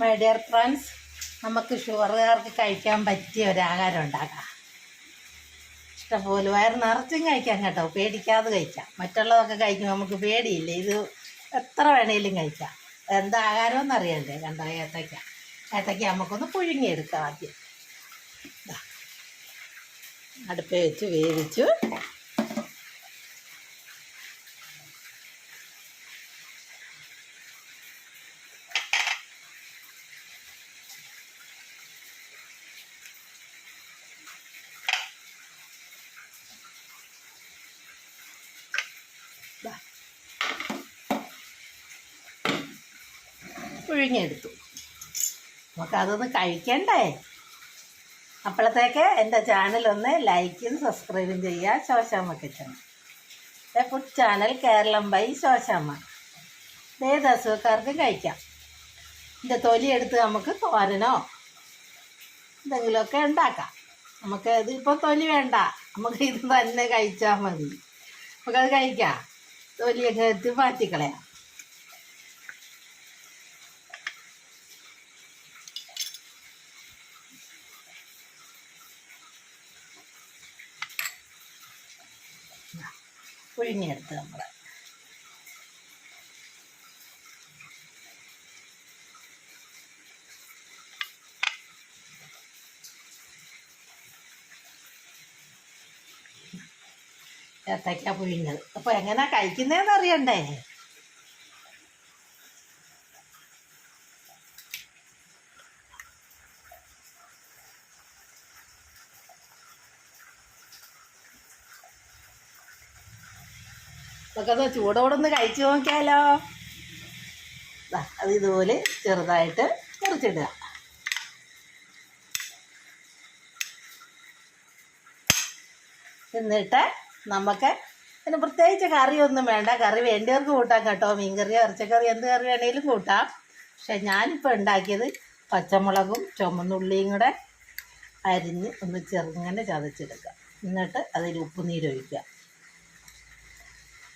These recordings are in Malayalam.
മൈ ഡിയർ ഫ്രണ്ട്സ്, നമുക്ക് ഷുഗറുകാർക്ക് കഴിക്കാൻ പറ്റിയ ഒരു ആഹാരം ഉണ്ടാക്കാം. ഇഷ്ടംപോലെ വയറ് നിറച്ചും കഴിക്കാം കേട്ടോ, പേടിക്കാതെ കഴിക്കാം. മറ്റുള്ളതൊക്കെ കഴിക്കുമ്പോൾ നമുക്ക് പേടിയില്ല, ഇത് എത്ര വേണേലും കഴിക്കാം. എന്താ ആഹാരമെന്ന് അറിയണ്ടേ? കണ്ടോ, ഏത്തയ്ക്ക നമുക്കൊന്ന് പുഴുങ്ങിയെടുക്കാം. ആദ്യം അടുപ്പ് വെച്ച് വേവിച്ചു. പുഴുങ്ങിയെടുത്തു. നമുക്കതൊന്ന് കഴിക്കണ്ടേ? അപ്പോഴത്തേക്ക് എൻ്റെ ചാനലൊന്ന് ലൈക്കും സബ്സ്ക്രൈബും ചെയ്യുക. Shoshamma kitchen, food channel Keralam by Shoshamma. ഏത് അസുഖക്കാർക്കും കഴിക്കാം. ഇതിൻ്റെ തൊലിയെടുത്ത് നമുക്ക് തോരനോ എന്തെങ്കിലുമൊക്കെ ഉണ്ടാക്കാം. നമുക്ക് ഇതിപ്പോൾ തൊലി വേണ്ട, നമുക്ക് ഇത് തന്നെ കഴിച്ചാൽ മതി. നമുക്കത് കഴിക്കാം. തൊലിയൊക്കെ എടുത്ത് മാറ്റിക്കളയാം. പുഴുങ്ങിയെടുത്ത് നമ്മൾ ഏത്തയ്ക്ക പുഴുങ്ങിയത്. അപ്പോൾ എങ്ങനെ കഴിക്കുന്നതെന്ന് അറിയണ്ടേ? നമുക്കത് ചൂടോടൊന്ന് കഴിച്ചു നോക്കിയാലോ? അത് ഇതുപോലെ ചെറുതായിട്ട് മുറിച്ചിടുക. എന്നിട്ട് നമുക്ക് പിന്നെ പ്രത്യേകിച്ച് കറിയൊന്നും വേണ്ട. കറി വേണ്ടിയവർക്ക് കൂട്ടാം കേട്ടോ. മീൻകറി, ഇറച്ചിക്കറി, എന്ത് കറി വേണേലും കൂട്ടാം. പക്ഷെ ഞാനിപ്പോൾ ഉണ്ടാക്കിയത് പച്ചമുളകും ചുമന്നുള്ളിയും കൂടെ അരിഞ്ഞ് ഒന്ന് ചെറുങ്ങനെ ചതച്ചെടുക്കുക. എന്നിട്ട് അതിൽ ഉപ്പുനീര് ഒഴിക്കുക.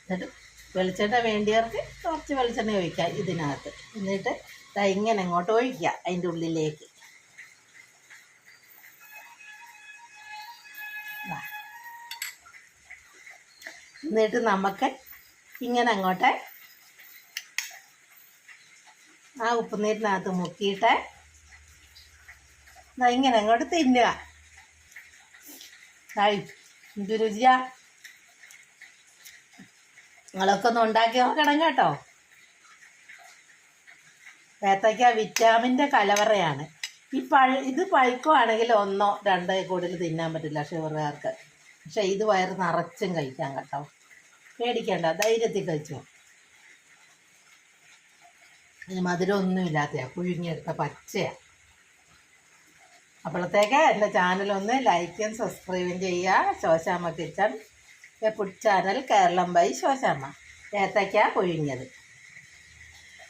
എന്നിട്ട് വെളിച്ചെണ്ണ വേണ്ടിയവർക്ക് കുറച്ച് വെളിച്ചെണ്ണ ഒഴിക്കുക ഇതിനകത്ത്. എന്നിട്ട് ഇങ്ങനെ ഇങ്ങോട്ട് ഒഴിക്കുക അതിൻ്റെ ഉള്ളിലേക്ക്. എന്നിട്ട് നമുക്ക് ഇങ്ങനെ അങ്ങോട്ട് ആ ഉപ്പുനീരിനകത്ത് മുക്കിയിട്ട് ഇങ്ങനെ അങ്ങോട്ട് തിന്നുക. എന്ത് രുചിയാ! നിങ്ങളൊക്കെ ഒന്ന് ഉണ്ടാക്കി നോക്കണം കേട്ടോ. ഏത്തയ്ക്ക വിറ്റാമിൻ്റെ കലവറയാണ്. ഇത് പഴുക്കുവാണെങ്കിൽ 1 2 കൂടുതൽ തിന്നാൻ പറ്റില്ല ഷുഗറുകാർക്ക്. പക്ഷേ ഇത് വയറ് നിറച്ചും കഴിക്കാം കേട്ടോ. പേടിക്കണ്ട, ധൈര്യത്തിൽ കഴിച്ചോ. അതിന് മധുരമൊന്നുമില്ലാത്തതാണ്, പുഴുങ്ങിയെടുത്ത പച്ചയാണ്. അപ്പോഴത്തേക്ക് എൻ്റെ ചാനലൊന്ന് ലൈക്കും സബ്സ്ക്രൈബും ചെയ്യുക. Shoshamma kitchen, food channel Keralam by Shoshamma. ഏത്തയ്ക്ക പുഴുങ്ങിയത്,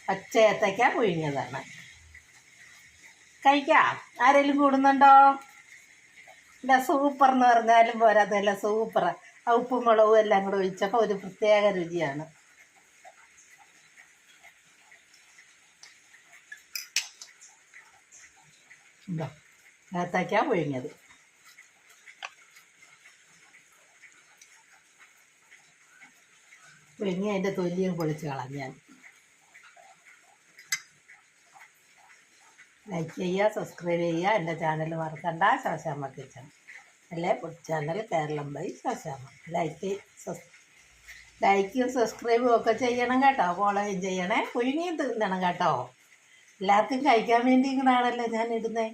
പച്ച ഏത്തയ്ക്ക പുഴുങ്ങിയതാണ്. കഴിക്കാം. ആരെങ്കിലും കൂടുന്നുണ്ടോ? ഇല്ല, സൂപ്പർ എന്ന് പറഞ്ഞാലും പോരാത്തല്ല, സൂപ്പർ. ആ ഉപ്പും മുളകും എല്ലാം കൂടെ ഒഴിച്ചപ്പോൾ ഒരു പ്രത്യേക രുചിയാണ്. ഏത്തയ്ക്ക പുഴുങ്ങിയത്. പുഴുങ്ങി അതിൻ്റെ തൊലിയും പൊളിച്ച് കളഞ്ഞാൽ. ലൈക്ക് ചെയ്യുക, സബ്സ്ക്രൈബ് ചെയ്യുക. എൻ്റെ ചാനൽ മറക്കണ്ട, ശോശാമ്മ കിച്ചൺ അല്ലേ food channel Keralam by Shoshamma. ലൈക്കും സബ്സ്ക്രൈബും ഒക്കെ ചെയ്യണം കേട്ടോ. ഫോളോയും ചെയ്യണേ. പുഴുങ്ങി തിന്നണം കേട്ടോ. എല്ലാവർക്കും കഴിക്കാൻ വേണ്ടി ഇങ്ങനെയാണല്ലോ ഞാൻ ഇടുന്നത്.